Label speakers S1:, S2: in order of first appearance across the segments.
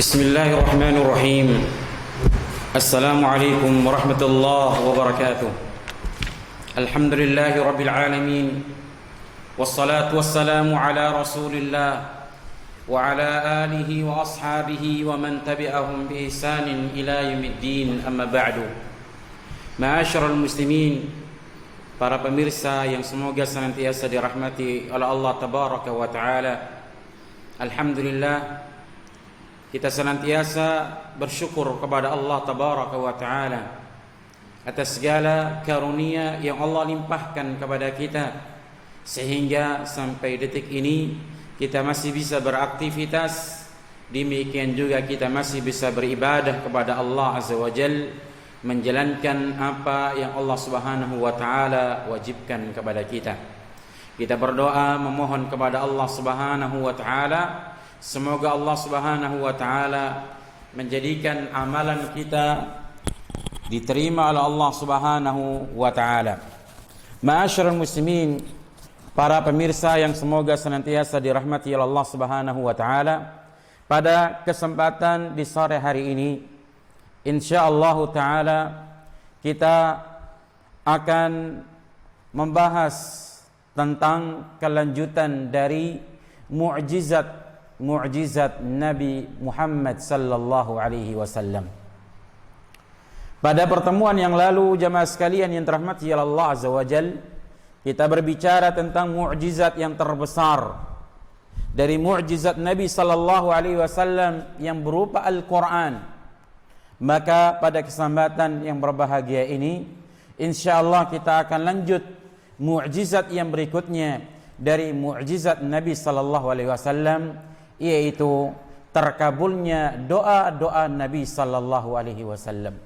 S1: بسم الله الرحمن الرحيم. السلام عليكم ورحمة الله وبركاته. الحمد لله رب العالمين، والصلاة والسلام على رسول الله وعلى آله وأصحابه ومن تبعهم بإحسان إلى يوم الدين. أما بعد. Ma'asyiral muslimin, para pemirsa yang semoga senantiasa dirahmati oleh Allah Tabaraka wa Ta'ala. Alhamdulillah, kita senantiasa bersyukur kepada Allah Tabaraka wa Ta'ala atas segala karunia yang Allah limpahkan kepada kita, sehingga sampai detik ini kita masih bisa beraktivitas, demikian juga kita masih bisa beribadah kepada Allah Azza wa Jal, menjalankan apa yang Allah Subhanahu wa Ta'ala wajibkan kepada kita. Kita berdoa memohon kepada Allah Subhanahu wa Ta'ala, semoga Allah Subhanahu wa Ta'ala menjadikan amalan kita diterima oleh Allah Subhanahu wa Ta'ala. Ma'asyiral muslimin, para pemirsa yang semoga senantiasa dirahmati oleh Allah Subhanahu wa Ta'ala, pada kesempatan di sore hari ini insyaallah ta'ala kita akan membahas tentang kelanjutan dari mu'jizat Nabi Muhammad sallallahu alaihi wasallam. Pada pertemuan yang lalu, jamaah sekalian yang dirahmati oleh Allah Azza wa Jal, kita berbicara tentang mu'jizat yang terbesar dari mu'jizat Nabi sallallahu alaihi wasallam yang berupa Al-Qur'an. Maka pada kesempatan yang berbahagia ini insyaallah kita akan lanjut mu'jizat yang berikutnya dari mu'jizat Nabi sallallahu alaihi wasallam, yaitu terkabulnya doa-doa Nabi sallallahu alaihi wasallam.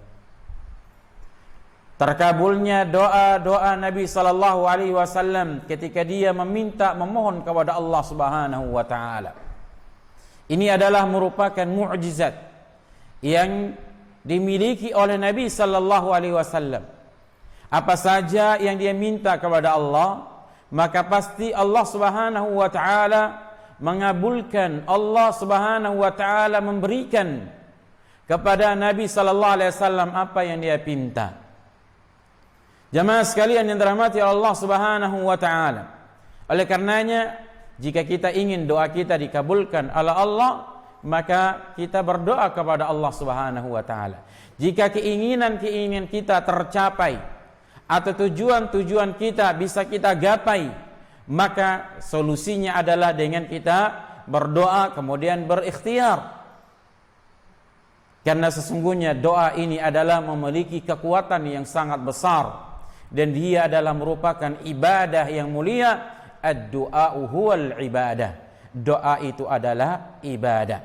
S1: Terkabulnya doa-doa Nabi sallallahu alaihi wasallam ketika dia memohon kepada Allah Subhanahu wa Ta'ala. Ini adalah merupakan mu'jizat yang dimiliki oleh Nabi sallallahu alaihi wasallam. Apa saja yang dia minta kepada Allah, maka pasti Allah Subhanahu wa Ta'ala mengabulkan. Allah Subhanahu wa Ta'ala memberikan kepada Nabi sallallahu alaihi wasallam apa yang dia pinta. Jamaah sekalian yang dirahmati Allah Subhanahu wa Ta'ala, oleh karenanya jika kita ingin doa kita dikabulkan oleh Allah, maka kita berdoa kepada Allah Subhanahu wa Ta'ala. Jika keinginan kita tercapai atau tujuan kita bisa kita gapai, maka solusinya adalah dengan kita berdoa kemudian berikhtiar. Karena sesungguhnya doa ini adalah memiliki kekuatan yang sangat besar, dan dia adalah merupakan ibadah yang mulia. Ad-du'a'u huwal ibadah. Doa itu adalah ibadah.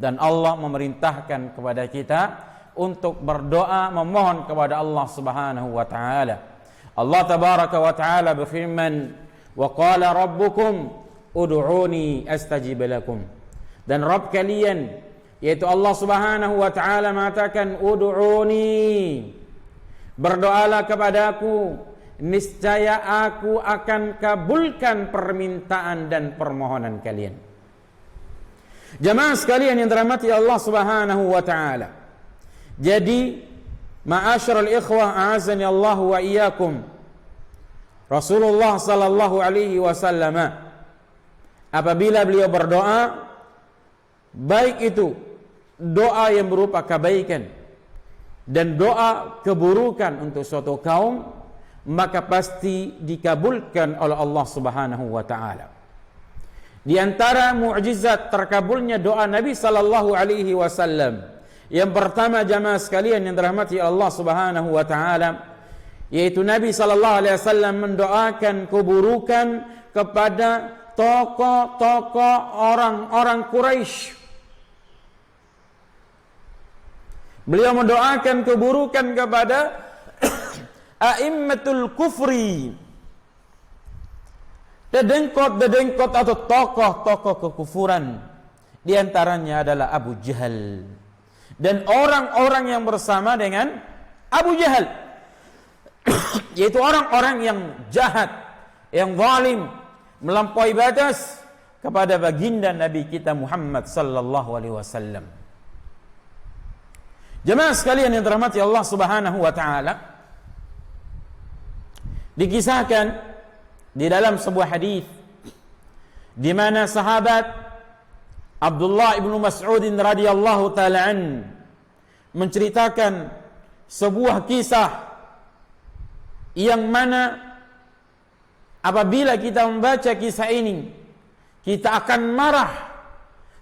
S1: Dan Allah memerintahkan kepada kita untuk berdoa memohon kepada Allah Subhanahu wa Ta'ala. Allah Tabaraka wa Ta'ala berfirman, wa qala rabbukum ud'uni astajib lakum. Dan Rabb kalian, yaitu Allah Subhanahu wa Ta'ala, mengatakan ud'uni, berdoalah kepadaku, niscaya aku akan kabulkan permintaan dan permohonan kalian. Jamaah sekalian yang dirahmati Allah Subhanahu wa Ta'ala, jadi ma'asyiral ikhwah a'azani Allah wa iyyakum, Rasulullah sallallahu alaihi wasallam apabila beliau berdoa, baik itu doa yang berupa kebaikan dan doa keburukan untuk suatu kaum, maka pasti dikabulkan oleh Allah Subhanahu wa Ta'ala. Di antara mukjizat terkabulnya doa Nabi sallallahu alaihi wasallam, yang pertama jamaah sekalian yang dirahmati Allah Subhanahu wa Ta'ala, yaitu Nabi sallallahu alaihi wasallam mendoakan keburukan kepada tokoh-tokoh orang-orang Quraisy. Beliau mendoakan keburukan kepada a'immatul kufri, dedengkot atau tokoh-tokoh kekufuran. Di antaranya adalah Abu Jahal dan orang-orang yang bersama dengan Abu Jahal, yaitu orang-orang yang jahat, yang zalim, melampaui batas kepada baginda Nabi kita Muhammad sallallahu alaihi wasallam. Jemaah sekalian yang dirahmati Allah Subhanahu wa taala, dikisahkan di dalam sebuah hadis di mana sahabat Abdullah ibnu Mas'ud radhiyallahu taala an menceritakan sebuah kisah yang mana apabila kita membaca kisah ini, kita akan marah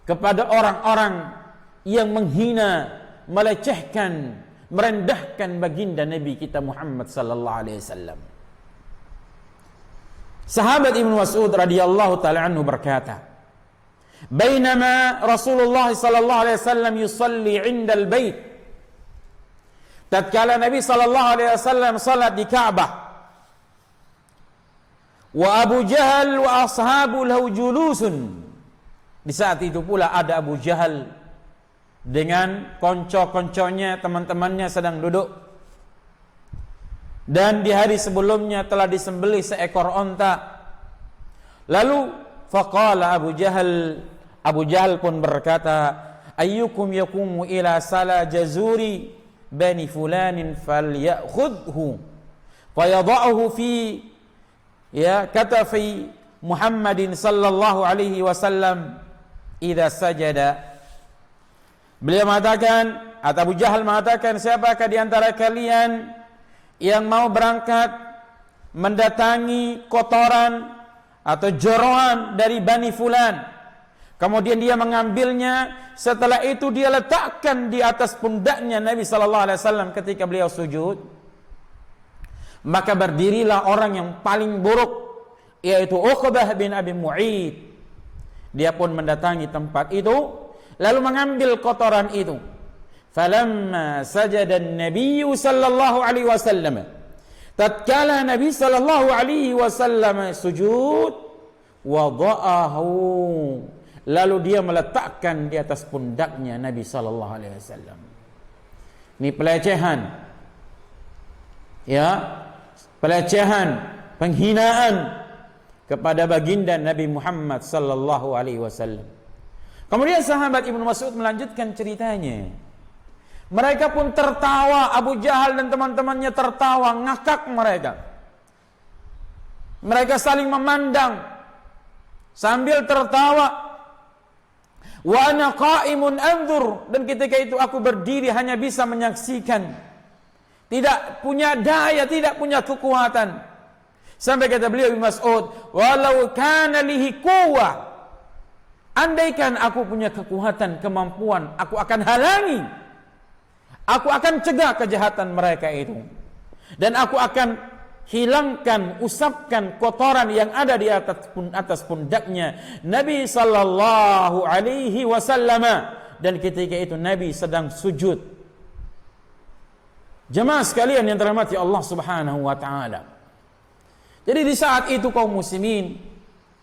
S1: kepada orang-orang yang menghina, melecehkan, merendahkan baginda Nabi kita Muhammad sallallahu alaihi wasallam. Sahabat Ibnu Mas'ud radhiyallahu taala anhu berkata, "Bainama Rasulullah sallallahu alaihi wasallam yusalli 'inda al-bait." Tatkala Nabi sallallahu alaihi wasallam salat di Ka'bah, wa Abu Jahal wa ashabu lahu julusun. Di saat itu pula ada Abu Jahal dengan konco-konconya, teman-temannya sedang duduk. Dan di hari sebelumnya telah disembelih seekor onta. Lalu faqala Abu Jahal pun berkata, ayyukum yakumu ila sala jazuri bani fulanin falyakhudhu fayada'uhu fi katafi Muhammadin sallallahu alaihi wasallam idza sajada. Beliau mengatakan, atau Abu Jahal mengatakan, siapakah di antara kalian yang mau berangkat mendatangi kotoran atau jorohan dari Bani Fulan, kemudian dia mengambilnya, setelah itu dia letakkan di atas pundaknya Nabi sallallahu alaihi wasallam ketika beliau sujud, maka berdirilah orang yang paling buruk, yaitu Uqbah bin Abi Mu'id. Dia pun mendatangi tempat itu lalu mengambil kotoran itu. Falamma sajada an-nabiy sallallahu alaihi wasallam, tatkala Nabi sallallahu alaihi wasallam sujud, wada'ahu, lalu dia meletakkan di atas pundaknya Nabi sallallahu alaihi wasallam. Ini pelecehan, pelecehan, penghinaan kepada baginda Nabi Muhammad sallallahu alaihi wasallam. Kemudian sahabat Ibnu Mas'ud melanjutkan ceritanya. Mereka pun tertawa, Abu Jahal dan teman-temannya tertawa, ngakak mereka. Mereka saling memandang sambil tertawa. Wa ana qa'imun anzur, dan ketika itu aku berdiri hanya bisa menyaksikan. Tidak punya daya, tidak punya kekuatan. Sampai kata beliau Ibnu Mas'ud, walau kana lihi quwwah, andaikan aku punya kekuatan, kemampuan, aku akan halangi, aku akan cegah kejahatan mereka itu, dan aku akan hilangkan, usapkan kotoran yang ada di atas pundaknya Nabi sallallahu alaihi wasallam. Dan ketika itu Nabi sedang sujud. Jemaah sekalian yang dirahmati Allah Subhanahu wa taala. Jadi di saat itu kaum muslimin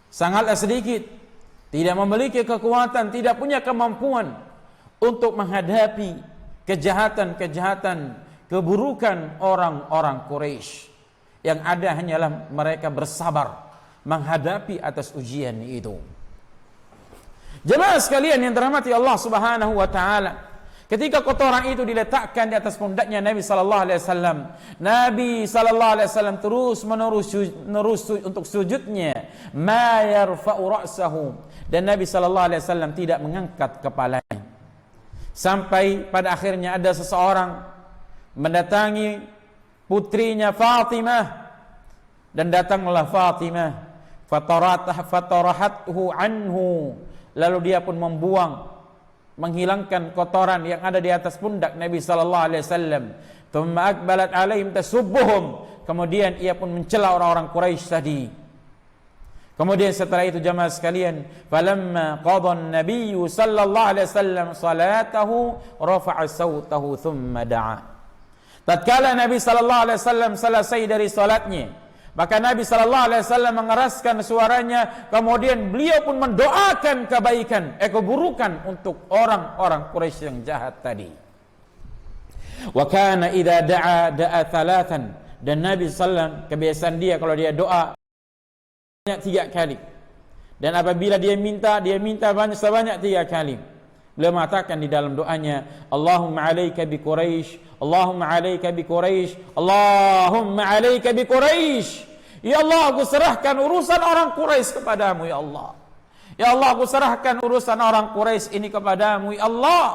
S1: sangatlah sedikit, tidak memiliki kekuatan, tidak punya kemampuan untuk menghadapi kejahatan-kejahatan, keburukan orang-orang Quraisy. Yang ada hanyalah mereka bersabar menghadapi atas ujian itu. Jemaah sekalian yang dirahmati Allah Subhanahu wa taala, ketika kotoran itu diletakkan di atas pundaknya Nabi sallallahu alaihi wasallam, Nabi sallallahu alaihi wasallam terus menerus untuk sujudnya, ma yarfa'u ra'sahu, dan Nabi sallallahu alaihi wasallam tidak mengangkat kepalanya. Sampai pada akhirnya ada seseorang mendatangi putrinya Fatimah, dan datanglah Fatimah, fatarahathu anhu, lalu dia pun membuang, menghilangkan kotoran yang ada di atas pundak Nabi sallallahu alaihi wasallam. Thumma aqbalat alaihim tasubbuhum, kemudian ia pun mencela orang-orang Quraisy tadi. Kemudian setelah itu jamaah sekalian, falamma qada an-nabiy sallallahu alaihi wasallam salatahu rafa'a sautahu thumma da'a. Tatkala Nabi sallallahu alaihi wasallam selesai dari salatnya, maka Nabi sallallahu alaihi wasallam mengeraskan suaranya, kemudian beliau pun mendoakan kebaikan, keburukan untuk orang-orang Quraisy yang jahat tadi. Wa kana idza da'a thalathan, dan Nabi sallallahu alaihi wasallam kebiasaan dia kalau dia doa banyak 3 kali. Dan apabila dia minta banyak sebanyak 3 kali. Beliau mengatakan di dalam doanya, Allahumma alaika bi Quraisy, Allahumma alaika bi Quraisy, Allahumma alaika bi Quraisy. Ya Allah, aku serahkan urusan orang Quraisy kepadamu ya Allah. Ya Allah, aku serahkan urusan orang Quraisy ini kepadamu ya Allah.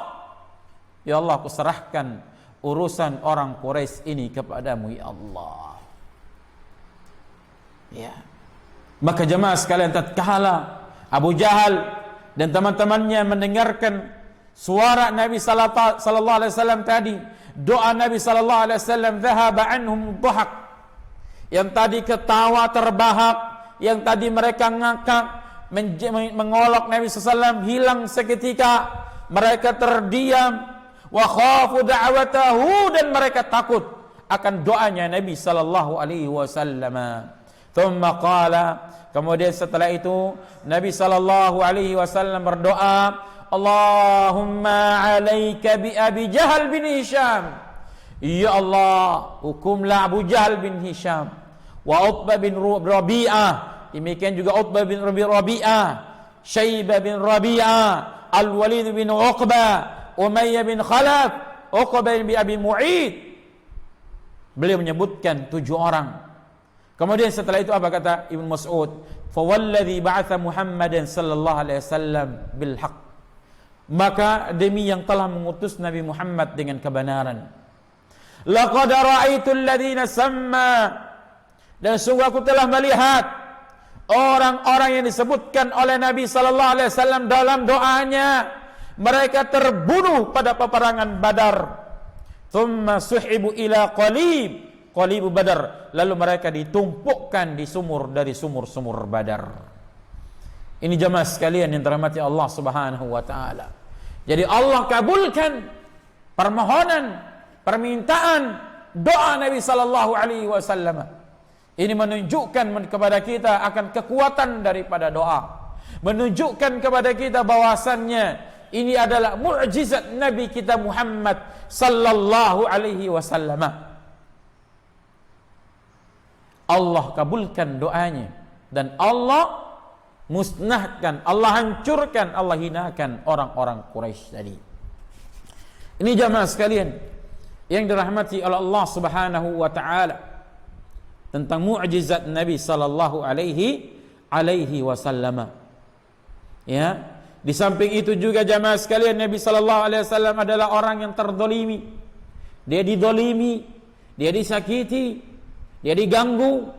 S1: Ya Allah, aku serahkan urusan orang Quraisy ini kepadamu ya Allah. Ya. Maka jemaah sekalian, tatkala Abu Jahal dan teman-temannya mendengarkan suara Nabi sallallahu alaihi wasallam tadi, doa Nabi sallallahu alaihi wasallam, dhahaba anhum dhahak, yang tadi ketawa terbahak, yang tadi mereka ngakak mengolok Nabi sallallahu alaihi wasallam, hilang seketika. Mereka terdiam, wa khafu da'watahu, dan mereka takut akan doanya Nabi sallallahu alaihi wasallam. Thumma qala, kemudian setelah itu Nabi sallallahu alaihi wasallam berdoa, Allahumma alaika bi Abi Jahal bin Hisham. Ya Allah, hukumlah Abu Jahal bin Hisham, wa Utbah bin Rabi'ah, demikian juga Utbah bin Rabi'ah, Syaibah bin Rabi'ah, Al-Walid bin Uqbah, Umayyah bin Khalaf, Uqbah bin Abi Mu'id. Beliau menyebutkan 7 orang. Kemudian setelah itu apa kata Ibnu Mas'ud? Fawalladzi ba'atha Muhammadan sallallahu alaihi wasallam bil haqq. Maka demi yang telah mengutus Nabi Muhammad dengan kebenaran. Laqad ra'aitu alladziina samma, dan sungguh aku telah melihat orang-orang yang disebutkan oleh Nabi sallallahu alaihi wasallam dalam doanya, mereka terbunuh pada peperangan Badar. Thumma suhibu ila Qalibu Badar, lalu mereka ditumpukkan di sumur dari sumur-sumur Badar. Ini jemaah sekalian yang dirahmati Allah Subhanahu wa taala. Jadi Allah kabulkan permohonan, permintaan, doa Nabi sallallahu alaihi wasallam. Ini menunjukkan kepada kita akan kekuatan daripada doa. Menunjukkan kepada kita bahwasannya ini adalah mukjizat Nabi kita Muhammad sallallahu alaihi wasallam. Allah kabulkan doanya, dan Allah musnahkan, Allah hancurkan, Allah hinakan orang-orang Quraisy tadi. Ini jamaah sekalian yang dirahmati oleh Allah Subhanahu wa taala tentang mukjizat Nabi sallallahu alaihi wasallam. Ya, di samping itu juga jamaah sekalian, Nabi sallallahu alaihi wasallam adalah orang yang terdolimi. Dia didolimi, dia disakiti, dia diganggu.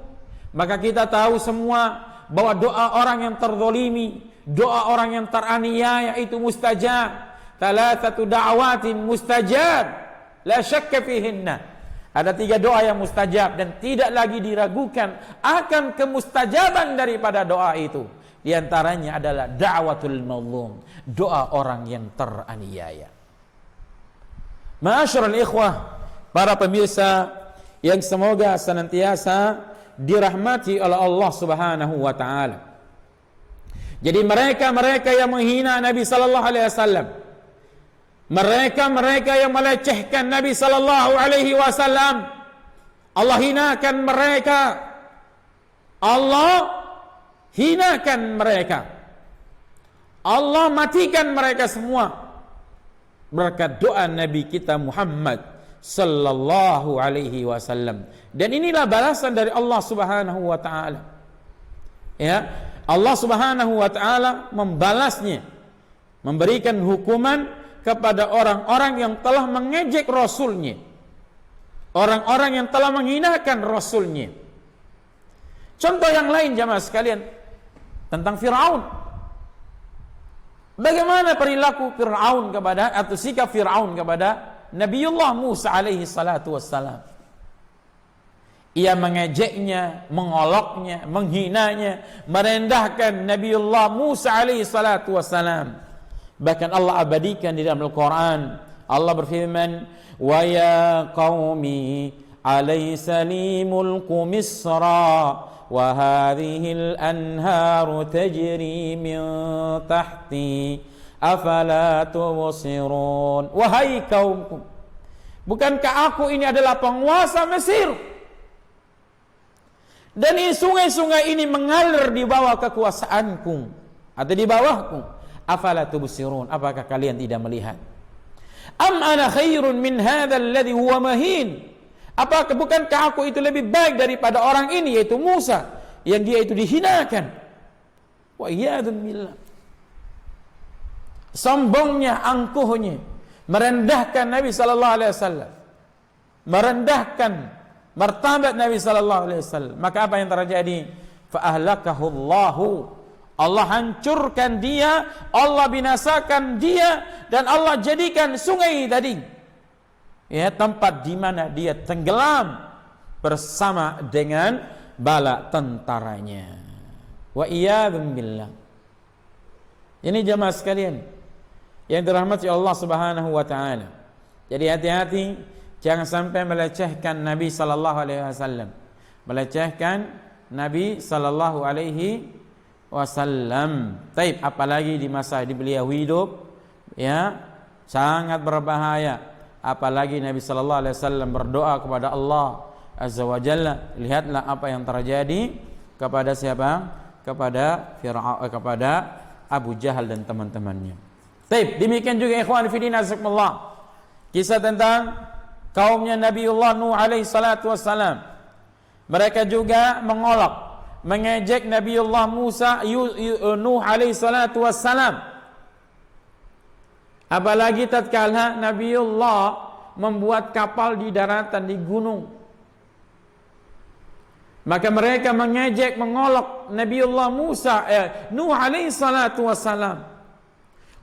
S1: Maka kita tahu semua bahwa doa orang yang terzalimi, doa orang yang teraniaya itu mustajab. Thalathatu da'watin mustajab, la syakka fihinna. Ada 3 doa yang mustajab dan tidak lagi diragukan akan kemustajaban daripada doa itu. Di antaranya adalah da'watul mazlum, doa orang yang teraniaya. Ma'asyiral ikhwah, para pemirsa yang semoga senantiasa dirahmati oleh Allah Subhanahu wa taala. Jadi mereka yang menghina Nabi sallallahu alaihi wasallam, mereka yang melecehkan Nabi sallallahu alaihi wasallam, Allah hinakan mereka. Allah hinakan mereka. Allah matikan mereka semua berkat doa Nabi kita Muhammad sallallahu alaihi wasallam. Dan inilah balasan dari Allah Subhanahu wa taala. Ya, Allah Subhanahu wa taala membalasnya, memberikan hukuman kepada orang-orang yang telah mengejek Rasulnya, orang-orang yang telah menghinakan Rasulnya. Contoh yang lain jamaah sekalian tentang Fir'aun. Bagaimana perilaku Fir'aun kepada, atau sikap Fir'aun kepada Nabiullah Musa alaihi salatu wassalam. Ia mengejeknya, mengoloknya, menghinanya, merendahkan Nabiullah Musa alaihi salatu wassalam. Bahkan Allah abadikan di dalam Al-Quran. Allah berfirman, wa ya qaumi alaysa li mulku misra wa hadhihi al-anharu tajri min tahti afala tubsirun. Wahai kaumku, bukankah aku ini adalah penguasa Mesir, dan sungai-sungai ini mengalir di bawah kekuasaanku atau di bawahku? Afala tubsirun, apakah kalian tidak melihat? Am ana khairun min hadzal ladzi huwa mahin. Apakah bukankah aku itu lebih baik daripada orang ini, yaitu Musa, yang dia itu dihinakan? Wa iyadzum billah. Sombongnya, angkuhnya, merendahkan Nabi sallallahu alaihi wasallam, merendahkan martabat Nabi sallallahu alaihi wasallam. Maka apa yang terjadi? Fa ahlakahullahu, Allah hancurkan dia, Allah binasakan dia, dan Allah jadikan sungai tadi, ya, tempat di mana dia tenggelam bersama dengan bala tentaranya. Wa iyadzum billah. Ini jemaah sekalian yang dirahmati Allah Subhanahu wa taala. Jadi hati-hati jangan sampai melecehkan Nabi sallallahu alaihi wasallam. Melecehkan Nabi sallallahu alaihi wasallam. Taib, apalagi di masa di beliau hidup, ya, sangat berbahaya. Apalagi Nabi sallallahu alaihi wasallam berdoa kepada Allah Azza wa Jalla. Lihatlah apa yang terjadi kepada siapa? Kepada Fir'aun, kepada Abu Jahal dan teman-temannya. Taib, demikian juga ikhwan fillah azakumullah, kisah tentang kaumnya Nabiullah Nuh alaihi salatu wassalam. Mereka juga mengolok, mengejek Nabiullah Nuh alaihi salatu wassalam. Apalagi tatkala Nabiullah membuat kapal di daratan, di gunung, maka mereka mengejek, mengolok Nabiullah Nuh alaihi salatu wassalam.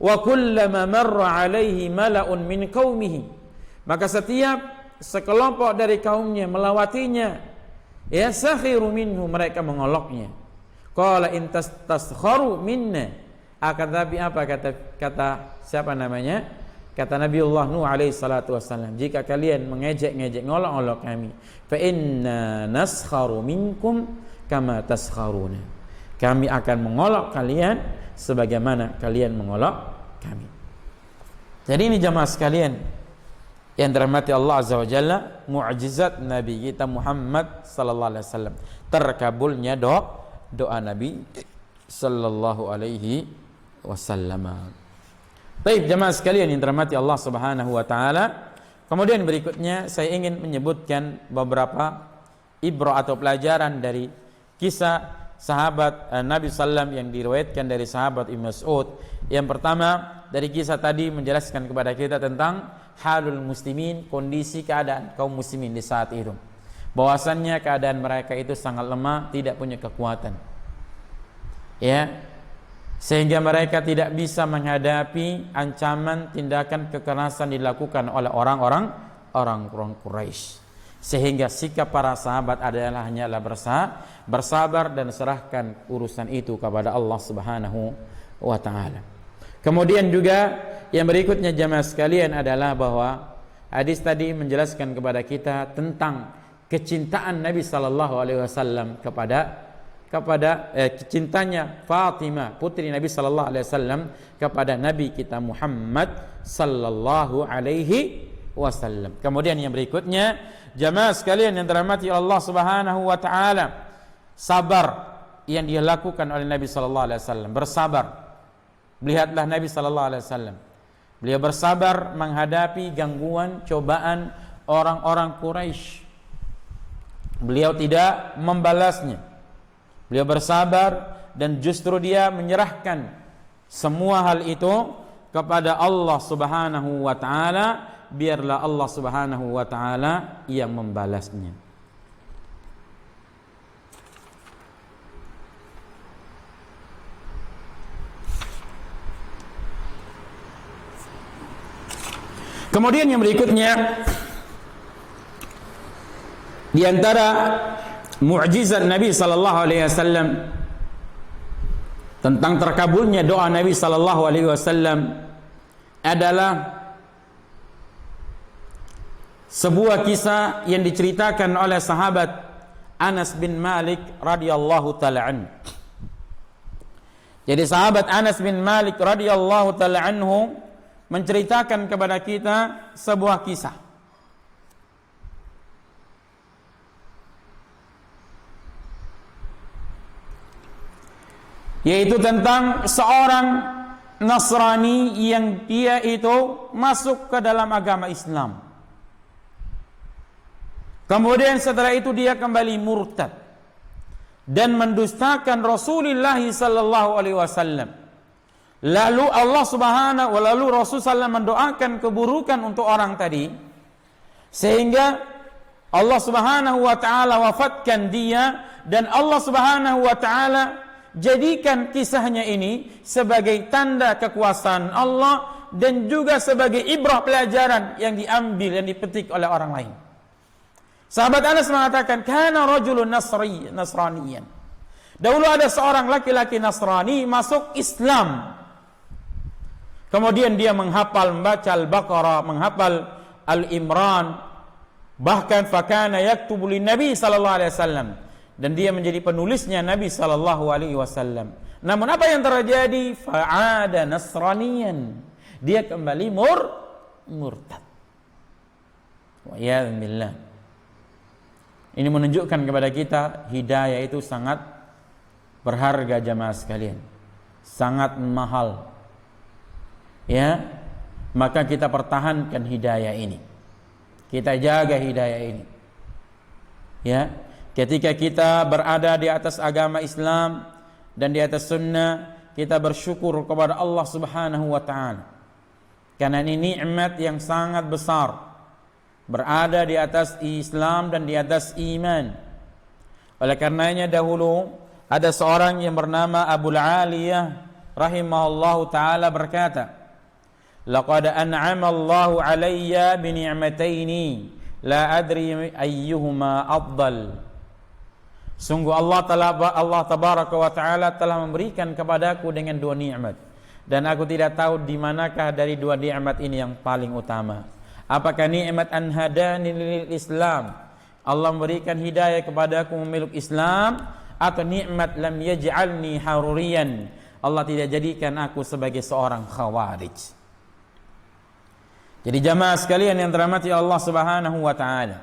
S1: Wa kullama marra alaihi mala'un min qaumihi, maka setiap sekelompok dari kaumnya melawatinya, ya, sakhiru minhu, mereka mengoloknya. Qala in tastakharu minna, akan tapi apa kata siapa namanya? Kata Nabiullah Nuh alaihi salatu wassalam, jika kalian mengejek-ngejek, ngolok-ngolok kami, fa inna naskharu minkum kama taskharuna, kami akan mengolok kalian sebagaimana kalian mengolok kami. Jadi ini jamaah sekalian yang dirahmati Allah Azza wa Jalla, mukjizat Nabi kita Muhammad sallallahu alaihi wasallam, terkabulnya doa Nabi sallallahu alaihi wasallam. Baik jamaah sekalian yang dirahmati Allah Subhanahu wa taala, kemudian berikutnya saya ingin menyebutkan beberapa ibrah atau pelajaran dari kisah sahabat Nabi sallam yang diriwayatkan dari sahabat Ibnu Mas'ud. Yang pertama, dari kisah tadi menjelaskan kepada kita tentang halul muslimin, kondisi keadaan kaum muslimin di saat itu, bahwasannya keadaan mereka itu sangat lemah, tidak punya kekuatan, ya, sehingga mereka tidak bisa menghadapi ancaman tindakan kekerasan dilakukan oleh orang Quraisy. Sehingga sikap para sahabat adalah hanyalah bersabar dan serahkan urusan itu kepada Allah Subhanahu wa taala. Kemudian juga yang berikutnya jamaah sekalian adalah bahwa hadis tadi menjelaskan kepada kita tentang kecintaan Nabi sallallahu alaihi wasallam kepada cintanya Fatimah putri Nabi sallallahu alaihi wasallam kepada Nabi kita Muhammad sallallahu alaihi wasallam. Kemudian yang berikutnya jamaah sekalian yang dirahmati Allah Subhanahu wa taala, sabar yang dia lakukan oleh Nabi sallallahu alaihi wasallam, bersabar. Lihatlah Nabi sallallahu alaihi wasallam, beliau bersabar menghadapi gangguan, cobaan orang-orang Quraisy. Beliau tidak membalasnya. Beliau bersabar dan justru dia menyerahkan semua hal itu kepada Allah Subhanahu wa taala. Biarlah Allah Subhanahu wa taala yang membalasnya. Kemudian yang berikutnya, di antara mukjizat Nabi sallallahu alaihi wasallam tentang terkabulnya doa Nabi sallallahu alaihi wasallam adalah sebuah kisah yang diceritakan oleh sahabat Anas bin Malik radhiyallahu taala anhu. Jadi sahabat Anas bin Malik radhiyallahu taala anhu menceritakan kepada kita sebuah kisah, yaitu tentang seorang Nasrani yang dia itu masuk ke dalam agama Islam. Kemudian setelah itu dia kembali murtad dan mendustakan Rasulullah sallallahu alaihi wasallam. Lalu Rasul sallallahu mendoakan keburukan untuk orang tadi, sehingga Allah Subhanahu wa taala wafatkan dia, dan Allah Subhanahu wa taala jadikan kisahnya ini sebagai tanda kekuasaan Allah dan juga sebagai ibrah pelajaran yang diambil, yang dipetik oleh orang lain. Sahabat Anas mengatakan, kana rajulun nasraniyan. Dahulu ada seorang laki-laki Nasrani masuk Islam. Kemudian dia membaca Al-Baqarah, menghafal Al-Imran, bahkan fakana yaktubu lin-nabi sallallahu alaihi wasallam, dan dia menjadi penulisnya Nabi sallallahu alaihi wasallam. Namun apa yang terjadi? Fa'ada nasraniyan. Dia kembali murtad. Wa iyad billah. Ini menunjukkan kepada kita hidayah itu sangat berharga jamaah sekalian. Sangat mahal. Ya, maka kita pertahankan hidayah ini. Kita jaga hidayah ini. Ya, ketika kita berada di atas agama Islam dan di atas sunnah, kita bersyukur kepada Allah Subhanahu wa taala. Karena ini nikmat yang sangat besar. Berada di atas Islam dan di atas iman. Oleh karenanya dahulu ada seorang yang bernama Abu Aliyah rahimahullahu taala berkata, laqad an'ama Allahu 'alayya bi ni'mataini la adri ayyuhuma afdal. Sungguh Allah tabaraka wa taala telah memberikan kepadaku dengan dua nikmat, dan aku tidak tahu di manakah dari dua nikmat ini yang paling utama. Apakah nikmat an hadani lil Islam, Allah memberikan hidayah kepadaku memeluk Islam, atau nikmat lam yaj'alni haruriyan, Allah tidak jadikan aku sebagai seorang khawarij. Jadi jamaah sekalian yang dirahmati Allah Subhanahu wa taala,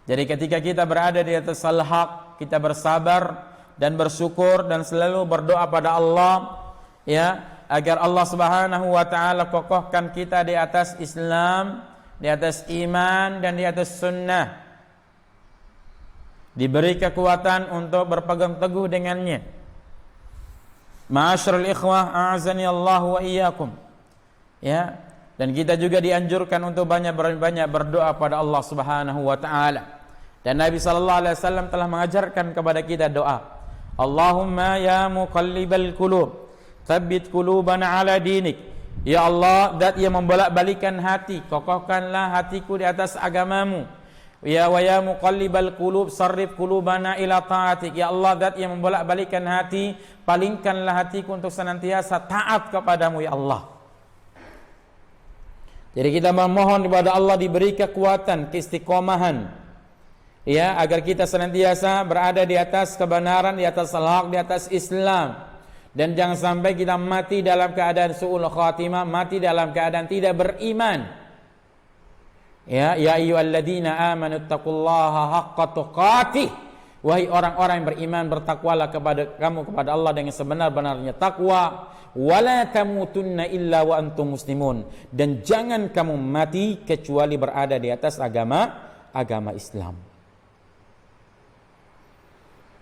S1: jadi ketika kita berada di atas al-haq, kita bersabar dan bersyukur dan selalu berdoa pada Allah, ya, agar Allah Subhanahu wa taala kokohkan kita di atas Islam, di atas iman dan di atas sunnah. Diberi kekuatan untuk berpegang teguh dengannya. Ma'asyiral ikhwah, a'azani Allah wa iyyakum. Ya, dan kita juga dianjurkan untuk banyak berdoa pada Allah Subhanahu wa taala. Dan Nabi sallallahu alaihi wasallam telah mengajarkan kepada kita doa. Allahumma ya muqallibal qulub, tsabbit qulubana ala dinik. Ya Allah, zat yang membolak-balikan hati, kokohkanlah hatiku di atas agamamu. Ya wa ya muqallibal qulub, sarrif qulubana ila ta'atik. Ya Allah, zat yang membolak-balikan hati, palingkanlah hatiku untuk senantiasa taat kepadamu ya Allah. Jadi kita memohon kepada Allah diberi kekuatan, keistiqomahan, ya, agar kita senantiasa berada di atas kebenaran, di atas al-haq, di atas Islam. Dan jangan sampai kita mati dalam keadaan su'ul khatimah, mati dalam keadaan tidak beriman. Ya ayyuhalladzina amanu taqullaha haqqa tuqatih. Wahai orang-orang yang beriman, bertakwalah kepada Allah dengan sebenar-benarnya takwa. Wala tamutunna illa wa antum muslimun. Dan jangan kamu mati kecuali berada di atas agama Islam.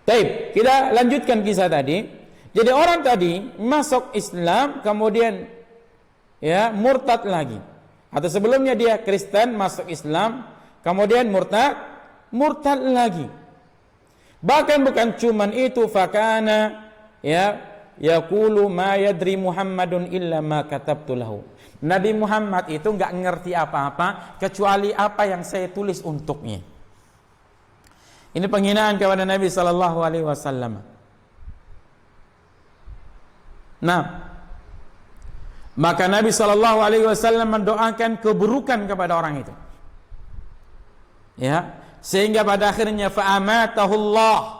S1: Baik, kita lanjutkan kisah tadi. Jadi orang tadi masuk Islam, kemudian ya murtad lagi. Atau sebelumnya dia Kristen, masuk Islam, kemudian murtad lagi. Bahkan bukan cuman itu, fakana ya yaqulu ma yadri Muhammadun illa ma katabtu lahu. Nabi Muhammad itu enggak ngerti apa-apa kecuali apa yang saya tulis untuknya. Ini penghinaan kepada Nabi sallallahu alaihi wasallam. Nah, maka Nabi sallallahu alaihi wasallam mendoakan keburukan kepada orang itu. Ya, sehingga pada akhirnya fa'amatahullah.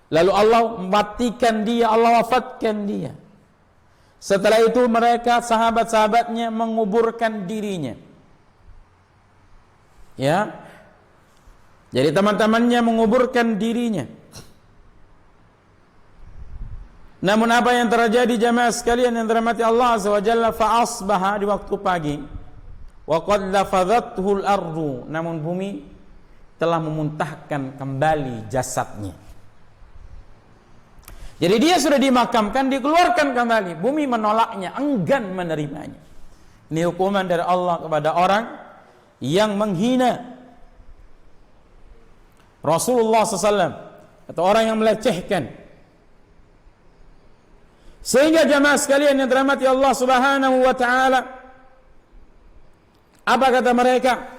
S1: Lalu Allah matikan dia, Allah wafatkan dia. Setelah itu mereka sahabat-sahabatnya menguburkan dirinya. Ya. Jadi teman-temannya menguburkan dirinya. Namun apa yang terjadi jamaah sekalian yang dirahmati Allah Azza wa Jalla, fa asbaha, di waktu pagi, wa qad lafadhathu al-ardu, namun bumi telah memuntahkan kembali jasadnya. Jadi dia sudah dimakamkan, dikeluarkan kembali, bumi menolaknya, enggan menerimanya. Ini hukuman dari Allah kepada orang yang menghina Rasulullah SAW atau orang yang melecehkan. Sehingga jamaah sekalian yang dirahmati Allah Subhanahu wa taala, apa kata mereka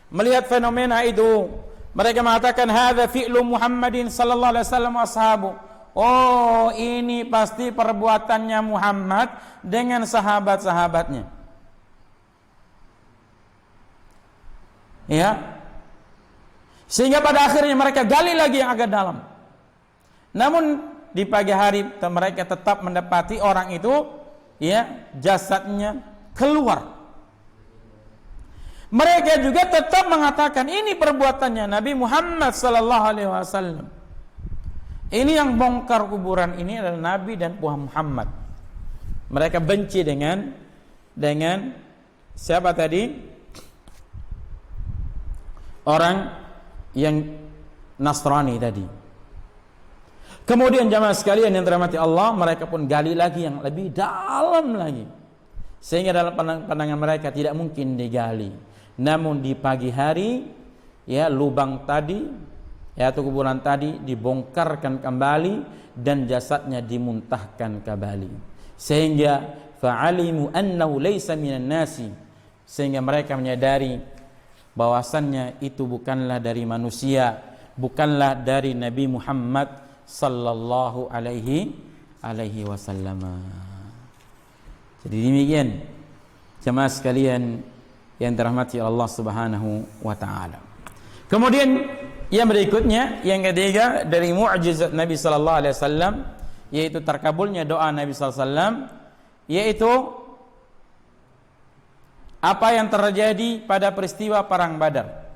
S1: melihat fenomena itu? Mereka mengatakan hadza fi'lu Muhammadin sallallahu alaihi wasallam wa ashabu. Oh, ini pasti perbuatannya Muhammad dengan sahabat-sahabatnya. Ya. Sehingga pada akhirnya mereka gali lagi yang agak dalam. Namun di pagi hari mereka tetap mendapati orang itu, ya, jasadnya keluar. Mereka juga tetap mengatakan ini perbuatannya Nabi Muhammad sallallahu alaihi wasallam. Ini yang bongkar kuburan ini adalah Nabi dan Muhammad. Mereka benci dengan siapa tadi? Orang yang Nasrani tadi. Kemudian jamaah sekalian yang dirahmati Allah, mereka pun gali lagi yang lebih dalam lagi. Sehingga dalam pandangan mereka tidak mungkin digali. Namun di pagi hari, ya, lubang tadi, ya, atau kuburan tadi dibongkarkan kembali dan jasadnya dimuntahkan kembali. Sehingga fa'alimu annahu laysa minan nasi. Sehingga mereka menyadari bahwasannya itu bukanlah dari manusia, bukanlah dari Nabi Muhammad sallallahu alaihi wasallam. Jadi demikian jemaah sekalian yang dirahmati Allah Subhanahu wa taala. Kemudian yang berikutnya, yang ketiga dari mukjizat Nabi sallallahu alaihi wasallam, yaitu terkabulnya doa Nabi sallallahu alaihi wasallam, yaitu apa yang terjadi pada peristiwa perang Badar.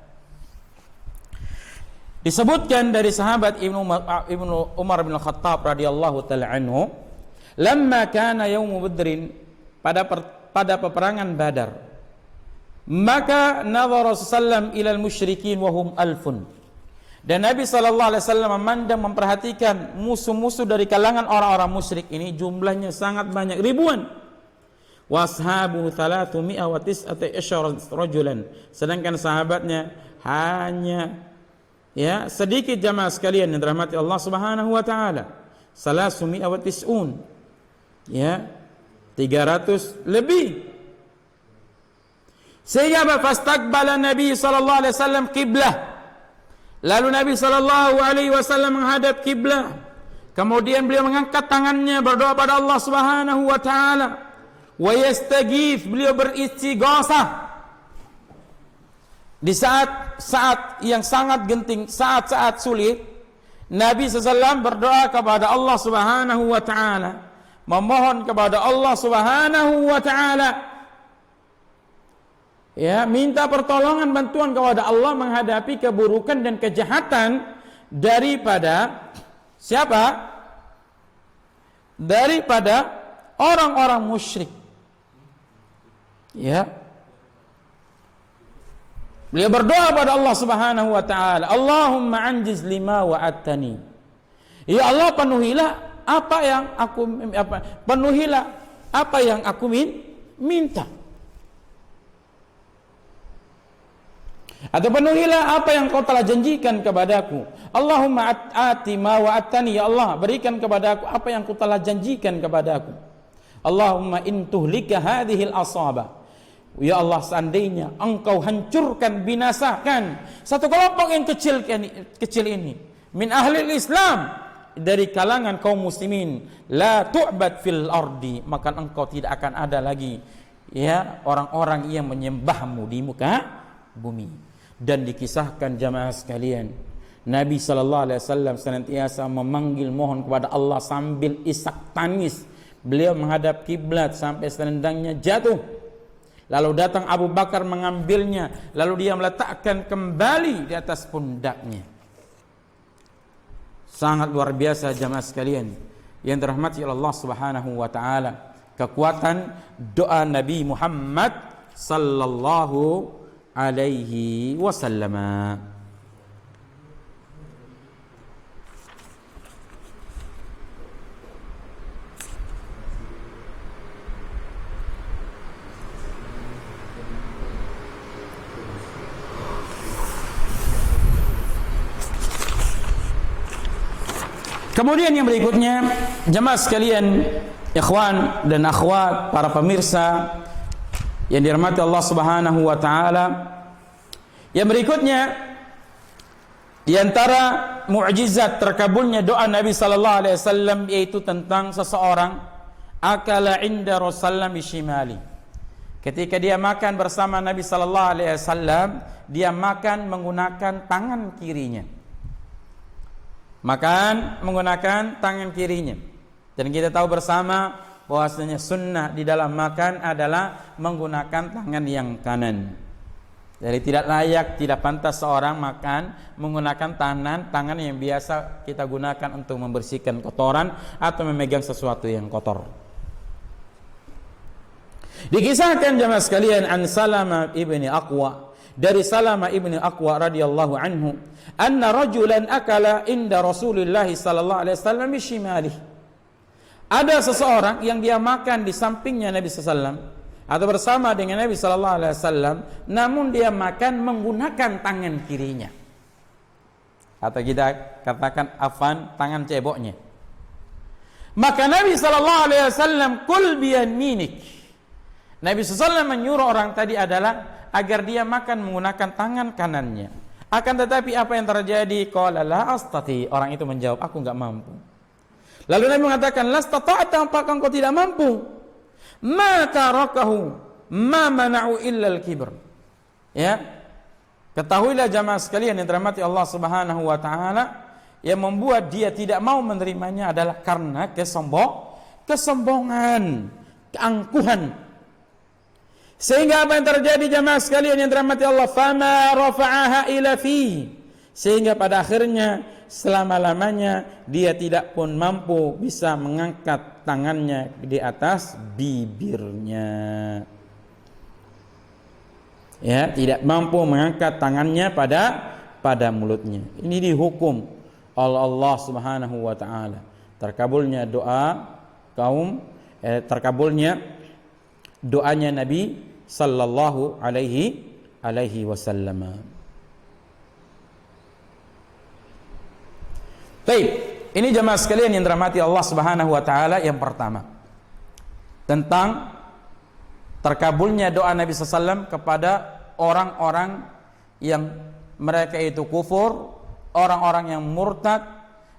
S1: Disebutkan dari sahabat Ibnu Umar bin Khattab radhiyallahu taala anhu, lamma kana yaum Badrin, pada peperangan Badar, maka nazara sallam ila al-musyrikin wa hum alfun. Dan Nabi sallallahu alaihi wasallam memandang, memperhatikan musuh-musuh dari kalangan orang-orang musyrik ini, jumlahnya sangat banyak, ribuan. Washabu 319 rajulan, sedangkan sahabatnya hanya, ya, sedikit jamaah sekalian yang dirahmati Allah Subhanahu wa taala. 390, ya, 300 lebih. Sehingga fastaqbala Nabi sallallahu alaihi wasallam qiblah. Lalu Nabi sallallahu alaihi wasallam menghadap kiblah. Kemudian beliau mengangkat tangannya berdoa pada Allah Subhanahu wa taala. Wa yastaghith, beliau beristighosah. Di saat yang sangat genting, saat-saat sulit, Nabi SAW berdoa kepada Allah Subhanahu wa taala, memohon kepada Allah Subhanahu wa taala, ya, minta pertolongan, bantuan kepada Allah menghadapi keburukan dan kejahatan daripada siapa? Daripada orang-orang musyrik. Ya. Beliau berdoa kepada Allah Subhanahu wa taala, Allahumma anjiz lima wa'adtani. Ya Allah, penuhilah apa yang aku minta. Atau penuhilah apa yang kau telah janjikan kepadaku. Allahumma ati ma wa'adtani, ya Allah, berikan kepadaku apa yang kau telah janjikan kepadaku. Allahumma in tuhlika hadhil asaba, ya Allah, seandainya engkau hancurkan, binasakan satu kelompok yang kecil ini min ahli Islam, dari kalangan kaum muslimin, la tu'bad fil ardi, maka engkau tidak akan ada lagi, ya, orang-orang yang menyembahmu di muka bumi. Dan dikisahkan jamaah sekalian, Nabi sallallahu alaihi wasallam senantiasa memanggil, mohon kepada Allah sambil isak tangis. Beliau menghadap kiblat sampai selendangnya jatuh. Lalu datang Abu Bakar mengambilnya, lalu dia meletakkan kembali di atas pundaknya. Sangat luar biasa jamaah sekalian. yang dirahmati oleh Allah Subhanahu wa taala, kekuatan doa Nabi Muhammad sallallahu alaihi wasallam. Kemudian yang berikutnya, jemaah sekalian, ikhwan dan akhwat, para pemirsa yang dirahmati Allah Subhanahu wa taala, yang berikutnya di antara mukjizat terkabulnya doa Nabi sallallahu alaihi wasallam yaitu tentang seseorang akala inda Rasulullah bishimali. Ketika dia makan bersama Nabi sallallahu alaihi wasallam, dia makan menggunakan tangan kirinya. Makan menggunakan tangan kirinya. Dan kita tahu bersama bahwasanya sunnah di dalam makan adalah menggunakan tangan yang kanan. Jadi tidak layak, tidak pantas seorang makan menggunakan tangan yang biasa kita gunakan untuk membersihkan kotoran atau memegang sesuatu yang kotor. Dikisahkan jemaah sekalian an Salama ibni Aqwa, dari Salama ibni Aqwa radhiyallahu anhu, anna rajulan akala inda Rasulillah sallallahu alaihi wasallam bishimalihi. Ada seseorang yang dia makan di sampingnya Nabi sallallahu alaihi wasallam atau bersama dengan Nabi sallallahu alaihi wasallam, namun dia makan menggunakan tangan kirinya. Atau kita katakan afan, tangan ceboknya. Maka Nabi sallallahu alaihi wasallam kul biyaminik. Nabi sallallahu alaihi wasallam menyuruh orang tadi adalah agar dia makan menggunakan tangan kanannya. Akan tetapi apa yang terjadi? Qala la astati. Orang itu menjawab, aku enggak mampu. Lalu Nabi mengatakan, la stata'ta, apakah engkau tidak mampu? Ma tarakahu ma mana'u illa al-kibr. Ya. Ketahuilah jamaah sekalian yang dirahmati Allah Subhanahu wa taala, yang membuat dia tidak mau menerimanya adalah karena kesombongan, keangkuhan. Sehingga apa yang terjadi jamaah sekalian yang dirahmati Allah, fama rafa'aha ila fi, sehingga pada akhirnya selama-lamanya dia tidak pun mampu bisa mengangkat tangannya di atas bibirnya. Ya, tidak mampu mengangkat tangannya pada mulutnya. Ini dihukum oleh Allah Subhanahu wa taala. Terkabulnya doa terkabulnya doanya Nabi sallallahu alaihi wasallam. Baik, ini jemaah sekalian yang dirahmati Allah Subhanahu wa taala, yang pertama tentang terkabulnya doa Nabi sallallahu alaihi wasallam kepada orang-orang yang mereka itu kufur, orang-orang yang murtad,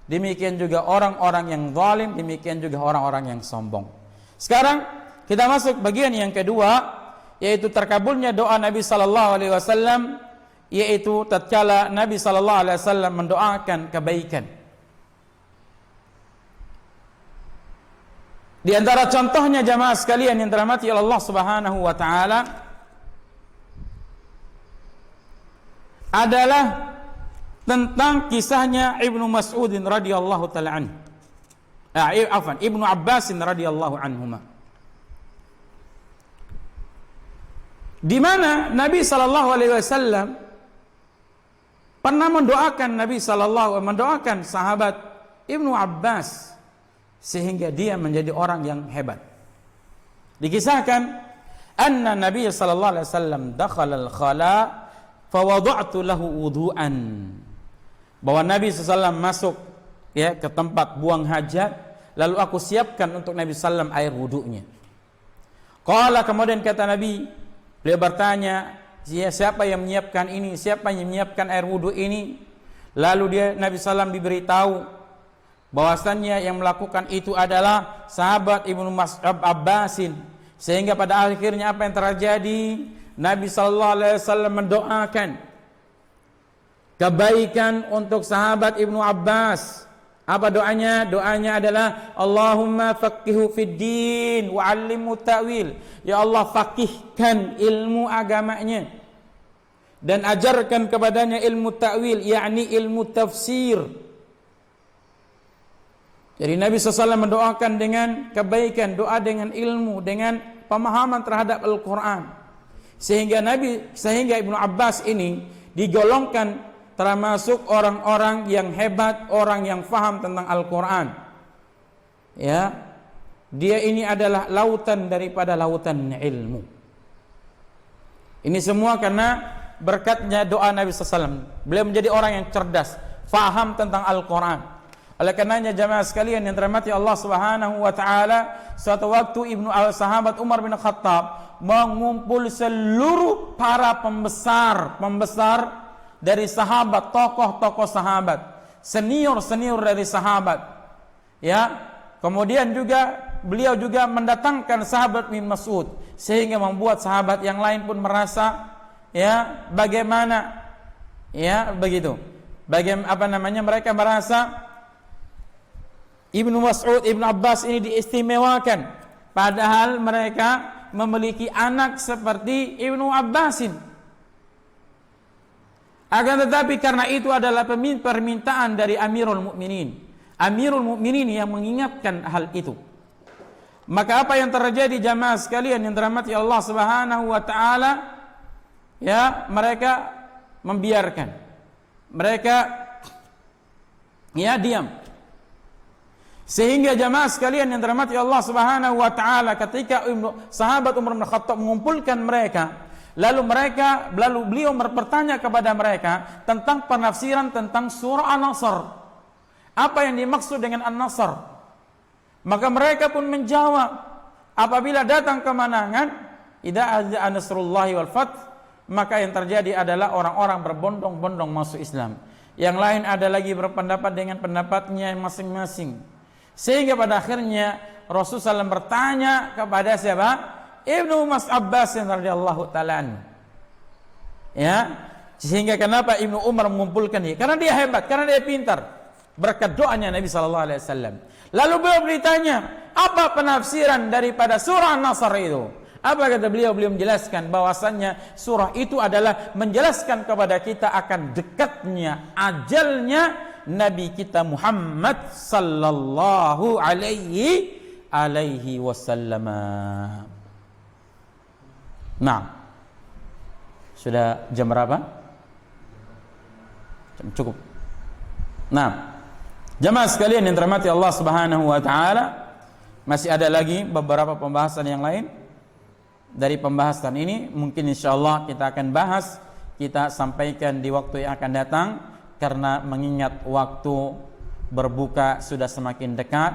S1: demikian juga orang-orang yang zalim, demikian juga orang-orang yang sombong. Sekarang kita masuk bagian yang kedua, yaitu terkabulnya doa Nabi sallallahu alaihi wasallam, yaitu tatkala Nabi sallallahu alaihi wasallam mendoakan kebaikan. Di antara contohnya jamaah sekalian yang dirahmati oleh Allah Subhanahu wa taala adalah tentang kisahnya Ibnu Mas'ud radhiyallahu taala anhu. Ibnu Abbas radhiyallahu anhuma. Di mana Nabi sallallahu alaihi wasallam pernah mendoakan sahabat Ibnu Abbas sehingga dia menjadi orang yang hebat. Dikisahkan anna Nabi sallallahu alaihi wasallam dakhala al-khala fa wada'tu lahu wudu'an. Bahwa Nabi sallallahu alaihi wasallam masuk ya ke tempat buang hajat, lalu aku siapkan untuk Nabi sallallahu alaihi wasallam air wudunya. Qala, kemudian kata Nabi, beliau bertanya, siapa yang menyiapkan ini? Siapa yang menyiapkan air wudu ini? Lalu Nabi sallallahu diberitahu bahwasannya yang melakukan itu adalah sahabat Ibnu Abbasin. Sehingga pada akhirnya apa yang terjadi? Nabi sallallahu alaihi wasallam mendoakan kebaikan untuk sahabat Ibnu Abbas. Apa doanya? Doanya adalah Allahumma faqihu fid din wa 'allimhu ta'wil. Ya Allah, faqihkan ilmu agamanya dan ajarkan kepadanya ilmu ta'wil, yakni ilmu tafsir. Jadi Nabi SAW mendoakan dengan kebaikan, doa dengan ilmu, dengan pemahaman terhadap Al-Quran. Sehingga Ibnu Abbas ini digolongkan termasuk orang-orang yang hebat, orang yang faham tentang Al-Quran. Ya, dia ini adalah lautan daripada lautan ilmu. Ini semua karena berkatnya doa Nabi SAW. Beliau menjadi orang yang cerdas, faham tentang Al-Quran. Oleh karenanya jamaah sekalian yang dirahmati Allah Subhanahu wa taala, suatu waktu sahabat Umar bin Khattab mengumpul seluruh para pembesar dari sahabat, tokoh-tokoh sahabat, senior dari sahabat. Ya, kemudian juga beliau juga mendatangkan sahabat bin Mas'ud, sehingga membuat sahabat yang lain pun merasa ya bagaimana ya begitu. Mereka merasa Ibnu Mas'ud, Ibnu Abbas ini diistimewakan, padahal mereka memiliki anak seperti Ibnu Abbasin. Akan tetapi karena itu adalah permintaan dari Amirul Mukminin. Amirul Mukminin yang mengingatkan hal itu. Maka apa yang terjadi jamaah sekalian yang dirahmati Allah Subhanahu wa taala, ya, mereka membiarkan. Mereka ya diam. Sehingga jamaah sekalian yang dirahmati Allah Subhanahu wa taala, ketika sahabat Umar bin Khattab mengumpulkan mereka, lalu beliau bertanya kepada mereka tentang penafsiran tentang surah An-Nasr. Apa yang dimaksud dengan An-Nasr? Maka mereka pun menjawab, apabila datang kemenangan, idza jaa nasrullahi wal fath, maka yang terjadi adalah orang-orang berbondong-bondong masuk Islam. Yang lain ada lagi berpendapat dengan pendapatnya masing-masing. Sehingga pada akhirnya Rasulullah SAW bertanya kepada siapa? Ibnu Abbas radhiyallahu taala. Ya, sehingga kenapa Ibnu Umar mengumpulkan dia? Karena dia hebat, karena dia pintar. Berkat doanya Nabi SAW. Lalu beliau bertanya, apa penafsiran daripada surah An-Nasr itu? Apa kata beliau? Beliau menjelaskan bahwasannya surah itu adalah menjelaskan kepada kita akan dekatnya ajalnya Nabi kita Muhammad sallallahu alaihi wasallam. Nah, sudah jam berapa? Cukup. Nah, jamaah sekalian yang dirahmati Allah Subhanahu wa taala, masih ada lagi beberapa pembahasan yang lain. Dari pembahasan ini mungkin insyaallah kita akan bahas, kita sampaikan di waktu yang akan datang, karena mengingat waktu berbuka sudah semakin dekat.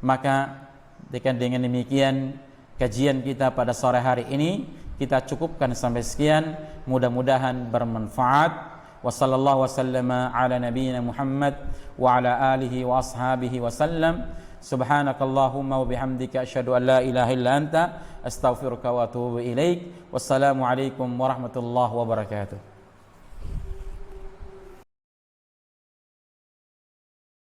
S1: Maka dengan demikian kajian kita pada sore hari ini kita cukupkan sampai sekian. Mudah-mudahan bermanfaat. Wassallallahu wasallama ala nabiyyina Muhammad wa ala alihi wa ashabihi wasallam. Subhanakallahumma wa bihamdika asyhadu an la ilaha illa anta astaghfiruka wa atubu ilaik. Wassalamu alaikum warahmatullahi wabarakatuh.